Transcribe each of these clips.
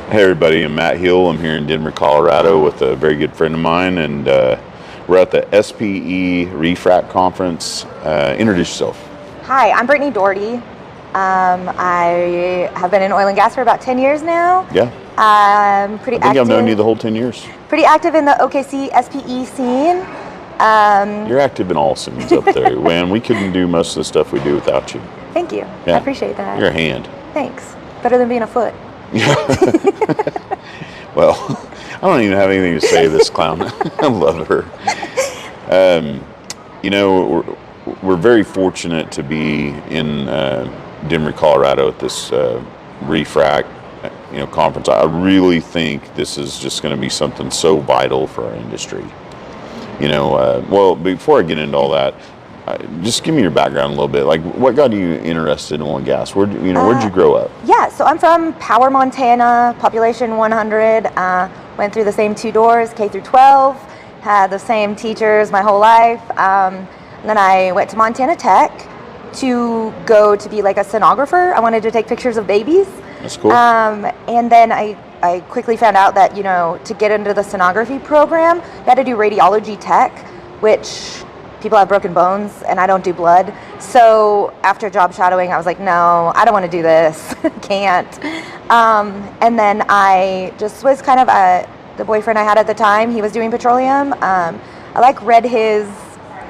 Hey everybody, I'm Matt Hill. I'm here in Denver, Colorado with a very good friend of mine, and we're at the SPE REFRAC conference. Introduce yourself. Hi, I'm Brittany Daugherty. I have been in oil and gas for about 10 years now. Yeah. I'm pretty active. I think I've known you the whole 10 years. Pretty active in the OKC SPE scene. You're active in all scenes up there. Man, we couldn't do most of the stuff we do without you. Thank you. Yeah. I appreciate that. You're a hand. Thanks. Better than being a foot. Well, I don't even have anything to say to this clown. I love her. We're very fortunate to be in Denver, Colorado at this REFRAC conference. I really think this is just going to be something so vital for our industry. Well, before I get into all that, just give me your background a little bit. Like, what got you interested in oil and gas? Where'd you grow up? Yeah, so I'm from Power, Montana, population 100. Went through the same two doors, K through 12. Had the same teachers my whole life. And then I went to Montana Tech to go to be like a sonographer. I wanted to take pictures of babies. That's cool. And then I quickly found out that, to get into the sonography program, you had to do radiology tech, which people have broken bones and I don't do blood. So after job shadowing, I was like, no, I don't want to do this. Can't. And then I just was kind of the boyfriend I had at the time, he was doing Petroleum. I read his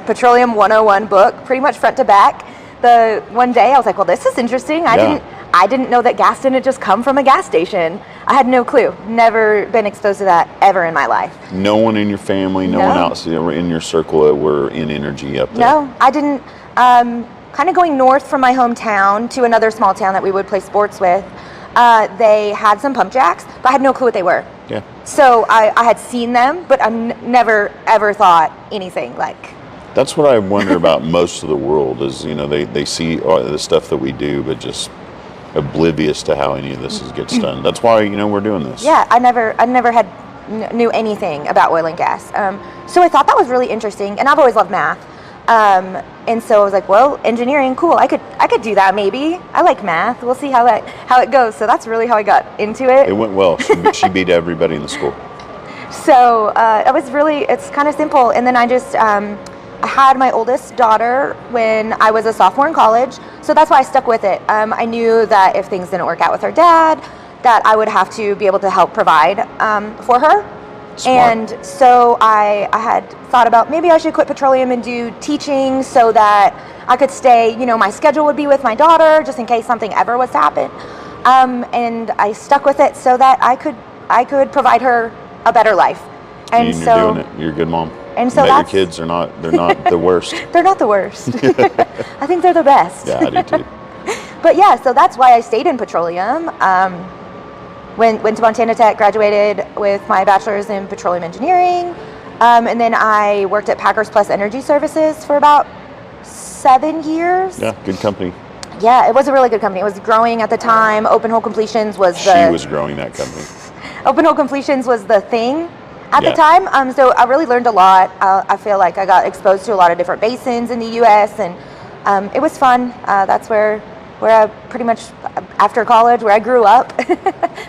Petroleum 101 book pretty much front to back. The one day I was like, well, this is interesting. I didn't know that gas didn't just come from a gas station. I had no clue. Never been exposed to that ever in my life. No one in your family, no one else in your circle that were in energy up there? No, I didn't. Kind of going north from my hometown to another small town that we would play sports with, they had some pump jacks, but I had no clue what they were. Yeah. So I had seen them, but I never ever thought anything like. That's what I wonder about most of the world is, they see the stuff that we do, but just oblivious to how any of this gets done. That's why, we're doing this. Yeah, I never knew anything about oil and gas. So I thought that was really interesting, and I've always loved math. And so I was like, well, engineering, cool. I could do that maybe. I like math. We'll see how it goes. So that's really how I got into it. It went well. She beat everybody in the school. So it's kind of simple. And then I had my oldest daughter when I was a sophomore in college, so that's why I stuck with it. I knew that if things didn't work out with her dad, that I would have to be able to help provide for her. Smart. And so I had thought about maybe I should quit Petroleum and do teaching so that I could stay, my schedule would be with my daughter just in case something ever was to happen. And I stuck with it so that I could provide her a better life. And you're doing it. You're a good mom. And so your kids are not the worst. They're not the worst. I think they're the best. Yeah, I do too. But yeah, so that's why I stayed in Petroleum. Went to Montana Tech, graduated with my bachelor's in petroleum engineering. And then I worked at Packers Plus Energy Services for about 7 years. Yeah, good company. Yeah, it was a really good company. It was growing at the time. Open hole completions was She was growing that company. Open hole completions was the thing at the time. So I really learned a lot. I feel like I got exposed to a lot of different basins in the U.S. and it was fun. That's where I pretty much, after college, where I grew up,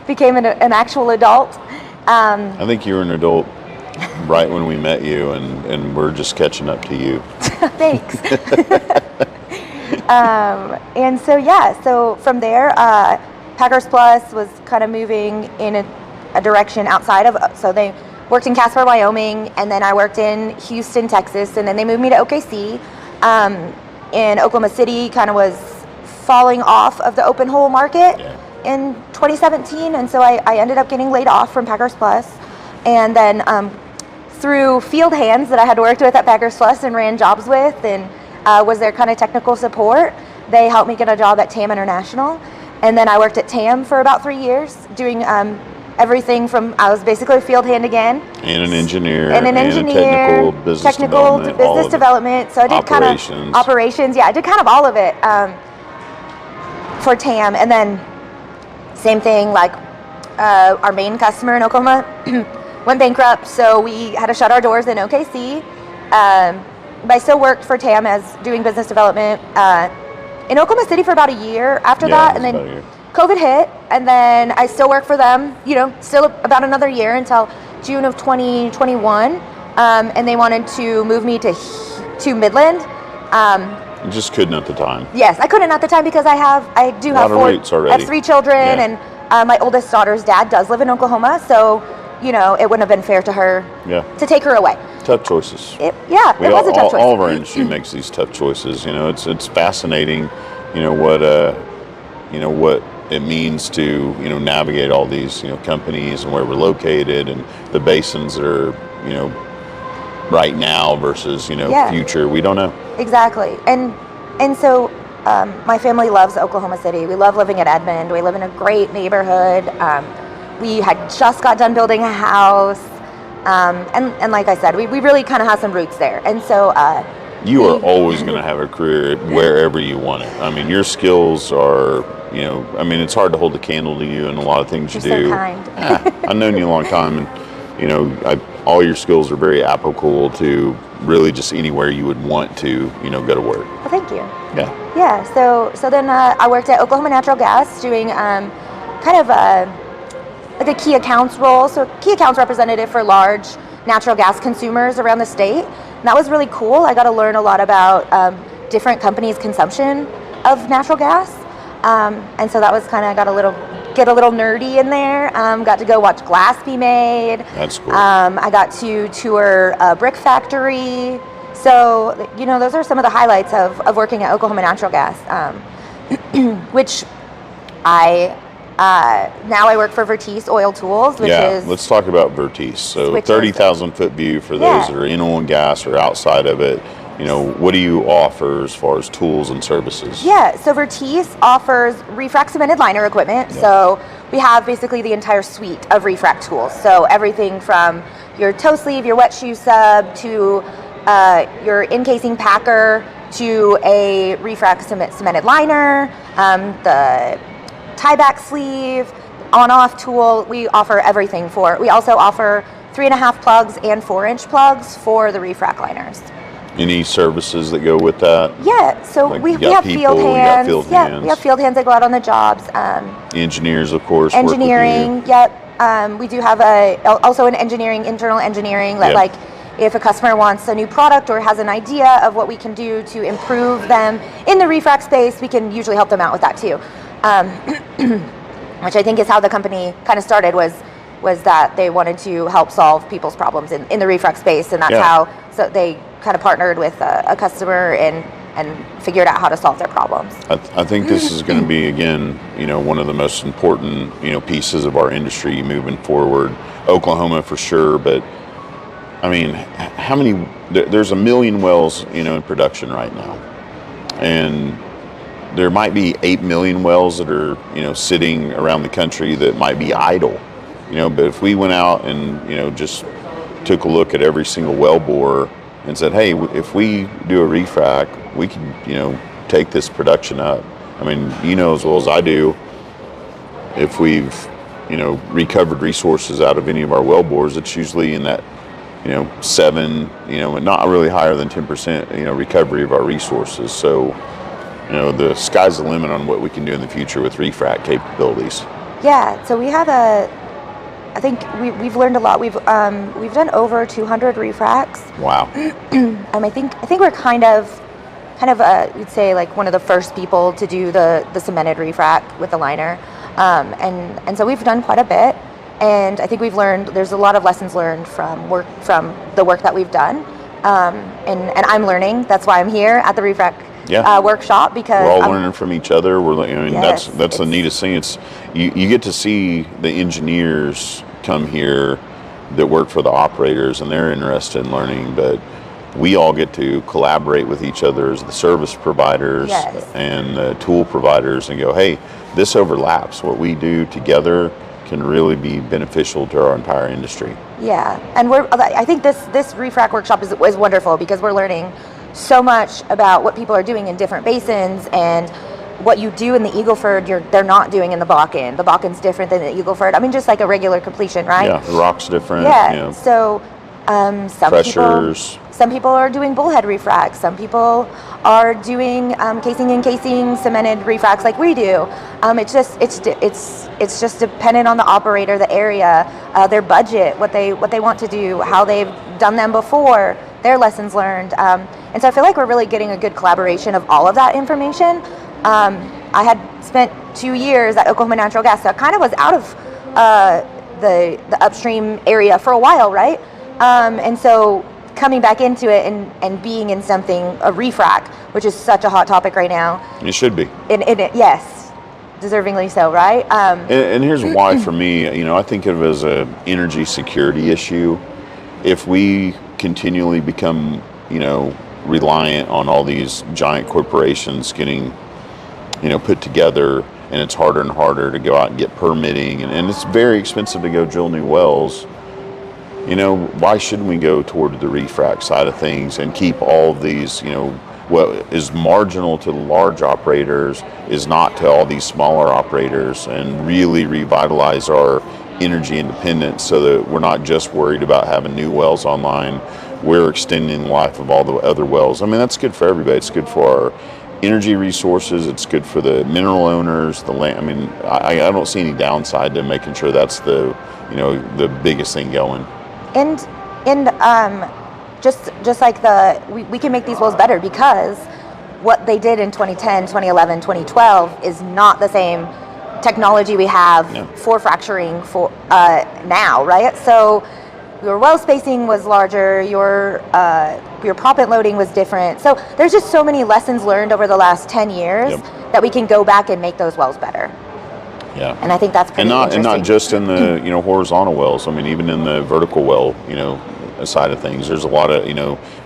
became an actual adult. I think you were an adult right when we met you, and we're just catching up to you. Thanks. And so from there, Packers Plus was kind of moving in a direction outside of, so they worked in Casper, Wyoming, and then I worked in Houston, Texas, and then they moved me to OKC. In Oklahoma City kind of was falling off of the open hole market in 2017, and so I ended up getting laid off from Packers Plus. And then through field hands that I had worked with at Packers Plus and ran jobs with and was their kind of technical support, they helped me get a job at TAM International. And then I worked at TAM for about 3 years doing everything from, I was basically a field hand again. And an engineer. And a technical business development. So I did kind of operations. Yeah, I did kind of all of it for TAM. And then same thing, like our main customer in Oklahoma went bankrupt. So we had to shut our doors in OKC. But I still worked for TAM as doing business development in Oklahoma City for about a year after that. And then COVID hit, and then I still work for them, still about another year until June of 2021. And they wanted to move me to Midland. You just couldn't at the time. Yes, I couldn't at the time because I do have I have 3 children, and my oldest daughter's dad does live in Oklahoma, so it wouldn't have been fair to her to take her away. Tough choices. It was a tough choice. All of our industry makes these tough choices. It's fascinating. What it means to navigate all these companies and where we're located and the basins that are right now versus future. We don't know. Exactly. And so my family loves Oklahoma City. We love living in Edmond. We live in a great neighborhood. We had just got done building a house. And like I said, we really kind of have some roots there. And so you are always going to have a career wherever you want it. I mean, your skills are, it's hard to hold a candle to you in a lot of things you do. So kind. I've known you a long time, and all your skills are very applicable to really just anywhere you would want to, go to work. Well, thank you. Yeah. Yeah. So then I worked at Oklahoma Natural Gas doing kind of like a key accounts role. So key accounts representative for large natural gas consumers around the state. And that was really cool. I got to learn a lot about different companies' consumption of natural gas. And so that was kind of, get a little nerdy in there. Got to go watch glass be made. That's cool. I got to tour a brick factory. So, those are some of the highlights of working at Oklahoma Natural Gas, which now I work for Vertice Oil Tools, which is... let's talk about Vertice. So 30,000 foot view for those that are in oil and gas or outside of it. What do you offer as far as tools and services? Yeah, so Vertice offers refrac cemented liner equipment. Yeah. So we have basically the entire suite of refrac tools. So everything from your toe sleeve, your wet shoe sub, to your encasing packer, to a refrac cemented liner, the tie-back sleeve, on-off tool. We offer everything for it. We also offer 3.5 plugs and 4-inch plugs for the refrac liners. Any services that go with that? Yeah, so we have field hands. We have field hands that go out on the jobs. Engineers, of course. Engineering, we do have also an internal engineering that if a customer wants a new product or has an idea of what we can do to improve them in the refrac space, we can usually help them out with that too. Which I think is how the company kind of started, was that they wanted to help solve people's problems in the refrac space, and that's how they kind of partnered with a customer and figured out how to solve their problems. I think this is going to be, again, one of the most important, pieces of our industry moving forward. Oklahoma for sure, but I mean, how many? There's 1 million wells, in production right now, and there might be 8 million wells that are, sitting around the country that might be idle, but if we went out and, just took a look at every single well bore and said, hey, if we do a refrac, we can, take this production up. I mean, as well as I do, if we've, recovered resources out of any of our well bores, it's usually in that, 7, and not really higher than 10%, recovery of our resources. So, the sky's the limit on what we can do in the future with refrac capabilities. Yeah, so we have I think we've learned a lot. We've done over 200 refracs. Wow. I think we're kind of you'd say like one of the first people to do the cemented refrac with the liner, and so we've done quite a bit. And I think there's a lot of lessons learned from the work that we've done, and I'm learning. That's why I'm here at the refrac workshop, because we're all learning from each other. That's the neatest thing. It's you get to see the engineers come here that work for the operators, and they're interested in learning, but we all get to collaborate with each other as the service providers and the tool providers and go, hey, this overlaps. What we do together can really be beneficial to our entire industry. Yeah, and I think this refrac workshop is wonderful, because we're learning so much about what people are doing in different basins, and what you do in the Eagle Ford, they're not doing in the Bakken. The Bakken's different than the Eagle Ford. I mean, just like a regular completion, right? Yeah, the rock's different. Yeah. So Some Pressures. Some people are doing bullhead refracs. Some people are doing casing in casing cemented refracs like we do. It's just dependent on the operator, the area, their budget, what they want to do, how they've done them before, their lessons learned. And so I feel like we're really getting a good collaboration of all of that information. I had spent 2 years at Oklahoma Natural Gas, so I kind of was out of the upstream area for a while, right? And so coming back into it and being in something, a refrac, which is such a hot topic right now. It should be. Yes, deservingly so, right? And here's why for me, I think of it as an energy security issue. If we continually become, reliant on all these giant corporations getting, put together, and it's harder and harder to go out and get permitting, and it's very expensive to go drill new wells. Why shouldn't we go toward the refrac side of things and keep all of these, what is marginal to the large operators is not to all these smaller operators, and really revitalize our energy independence so that we're not just worried about having new wells online. We're extending the life of all the other wells. I mean, that's good for everybody. It's good for our energy resources. It's good for the mineral owners, the land. I mean, I don't see any downside to making sure that's the biggest thing going. And just like we can make these wells better, because what they did in 2010, 2011, 2012 is not the same technology we have for fracturing for now, right? So your well spacing was larger, your proppant loading was different. So there's just so many lessons learned over the last 10 years that we can go back and make those wells better. Yeah, and I think that's pretty interesting. And not just in the horizontal wells. I mean, even in the vertical well side of things, there's a lot of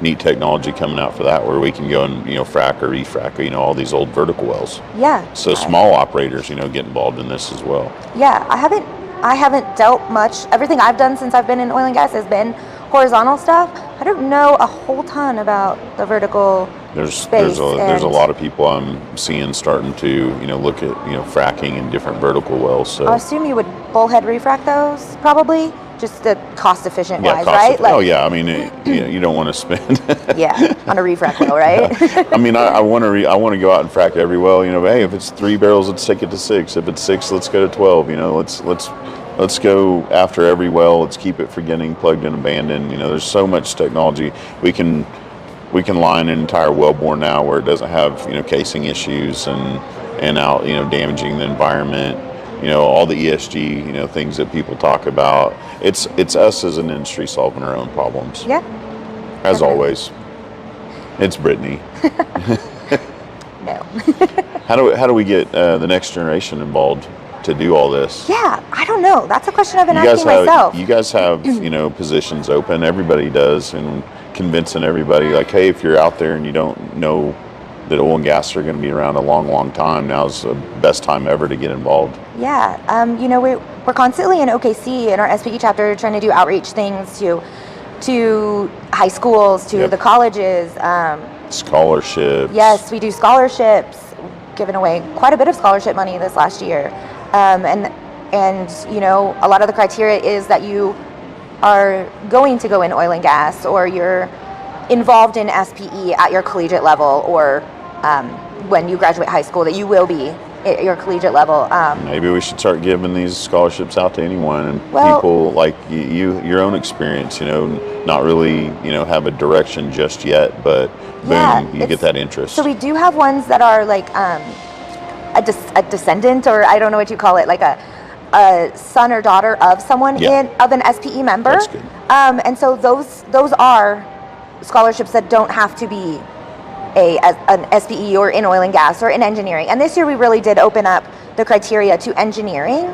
neat technology coming out for that, where we can go and frac or refrac all these old vertical wells. Yeah. So small operators get involved in this as well. Yeah, I haven't dealt much. Everything I've done since I've been in oil and gas has been horizontal stuff. I don't know a whole ton about the vertical. There's a lot of people I'm seeing starting to look at fracking in different vertical wells. So I assume you would bullhead refrac those, probably, just the cost efficient wise, right? I mean, you don't want to spend on a refrac well, right? I mean, I want to go out and frac every well. Hey, if it's 3 barrels, let's take it to 6. If it's 6, let's go to 12. Let's go after every well. Let's keep it from getting plugged and abandoned. There's so much technology we can line an entire wellbore now where it doesn't have casing issues and out damaging the environment. All the ESG things that people talk about. It's us as an industry solving our own problems. Yeah. As always. It's Brittany. No. How do we get the next generation involved to do all this? Yeah, I don't know. That's a question I've been asking myself. You guys have positions open. Everybody does, and convincing everybody like, hey, if you're out there and you don't know that oil and gas are going to be around a long, long time, now's the best time ever to get involved. Yeah, we're constantly in OKC in our SPE chapter trying to do outreach things to high schools, to the colleges. Scholarships. Yes, we do scholarships, giving away quite a bit of scholarship money this last year. And a lot of the criteria is that you are going to go in oil and gas, or you're involved in SPE at your collegiate level, or when you graduate high school, that you will be at your collegiate level. Maybe we should start giving these scholarships out to anyone, and people like your own experience, not really, have a direction just yet, but boom, you get that interest. So we do have ones that are like a descendant, or I don't know what you call it, like a son or daughter of someone of an SPE member. That's good. And so those are scholarships that don't have to be an SPE or in oil and gas or in engineering. And this year we really did open up the criteria to engineering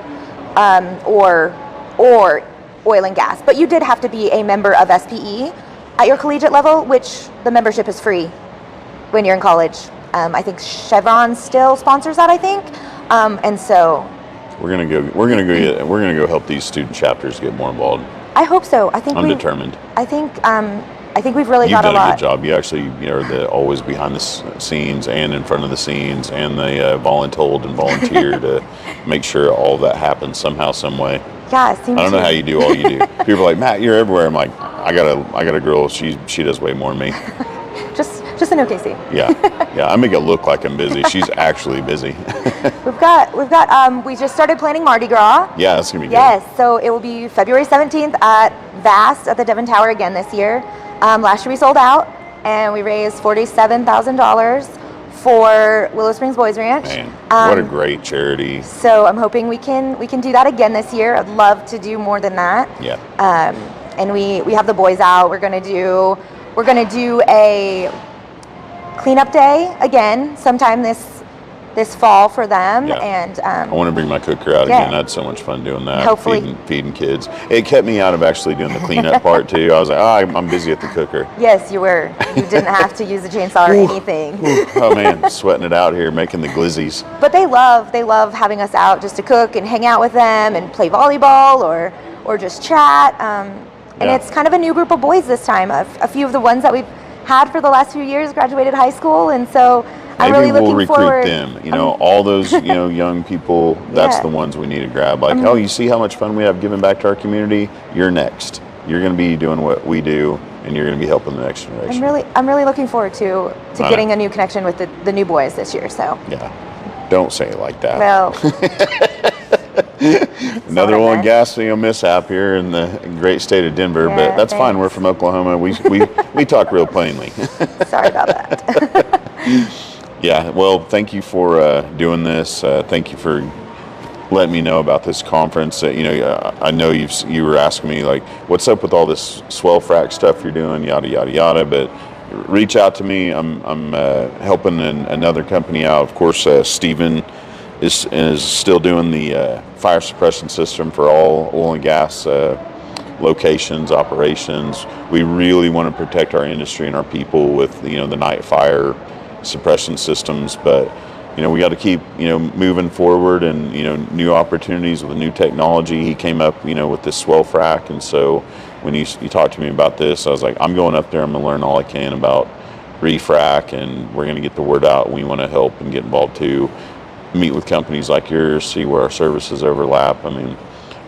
or oil and gas. But you did have to be a member of SPE at your collegiate level, which the membership is free when you're in college. I think Chevron still sponsors that, I think. And so we're gonna go help these student chapters get more involved. I hope so. I'm determined. I think we've really got a lot. You've done a good job. You actually are always behind the scenes and in front of the scenes, and they voluntold and volunteer to make sure all that happens somehow, some way. Yeah, it seems. I don't know how you do all you do. People are like, Matt, you're everywhere. I'm like, I got a girl. She does way more than me. Just an OKC. Yeah. I make it look like I'm busy. She's actually busy. We just started planning Mardi Gras. Yeah, that's gonna be good. Yes, so it will be February 17th at Vast at the Devon Tower again this year. Last year we sold out, and we raised $47,000 for Willow Springs Boys Ranch. Man, what a great charity. So I'm hoping we can do that again this year. I'd love to do more than that. Yeah. And we have the boys out. We're gonna do a cleanup day again sometime this fall for them. Yeah. And I want to bring my cooker out again. I had so much fun doing that. Hopefully. Feeding kids. It kept me out of actually doing the cleanup part too. I was like, I'm busy at the cooker. Yes, you were. You didn't have to use a chainsaw or anything. Oh man, sweating it out here, making the glizzies. But they love having us out just to cook and hang out with them and play volleyball or just chat. And it's kind of a new group of boys this time. A few of the ones that we've had for the last few years graduated high school, and so I'm really looking forward. Maybe we'll recruit them. All those young people. That's the ones we need to grab. Like, you see how much fun we have giving back to our community? You're next. You're going to be doing what we do, and you're going to be helping the next generation. I'm really looking forward to getting a new connection with the new boys this year. So yeah, don't say it like that. Well. Another oil and gas mishap here in the great state of Denver, but that's fine. We're from Oklahoma. We talk real plainly. Sorry about that. Yeah, well, thank you for doing this. Thank you for letting me know about this conference. I know you were asking me like, what's up with all this swell frac stuff you're doing, yada yada yada. But reach out to me. I'm helping another company out. Of course, Stephen is still doing the fire suppression system for all oil and gas locations, operations. We really want to protect our industry and our people with the night fire suppression systems, but we got to keep moving forward and new opportunities with new technology. He came up with this swell frac, and so when you talked to me about this, I was like, I'm going up there. I'm going to learn all I can about refrac, and we're going to get the word out. We want to help and get involved too. Meet with companies like yours, see where our services overlap. I mean,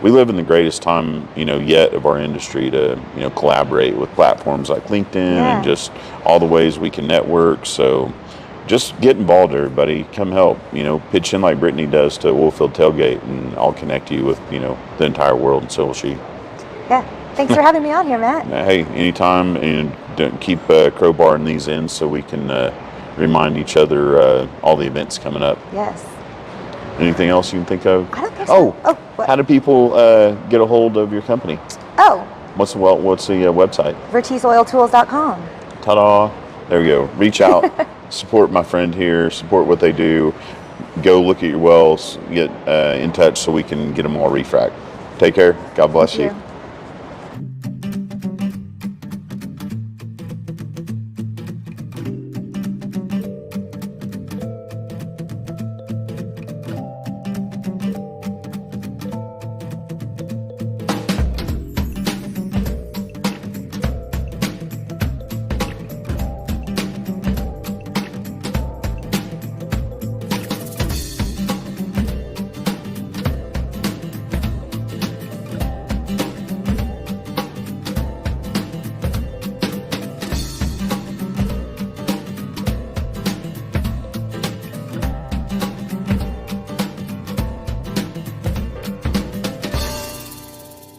we live in the greatest time, yet of our industry to, collaborate with platforms like LinkedIn and just all the ways we can network. So just get involved, everybody. Come help, pitch in like Brittany does to Oilfield Tailgate, and I'll connect you with, the entire world, and so will she. Yeah. Thanks for having me on here, Matt. Hey, anytime, and don't keep crowbarring these in so we can remind each other all the events coming up. Yes. Anything else you can think of? I don't think so. What? How do people get a hold of your company? What's the website? VerticeOilTools.com. Ta-da! There we go. Reach out, support my friend here, support what they do. Go look at your wells, get in touch so we can get them all refrac. Take care. God bless you.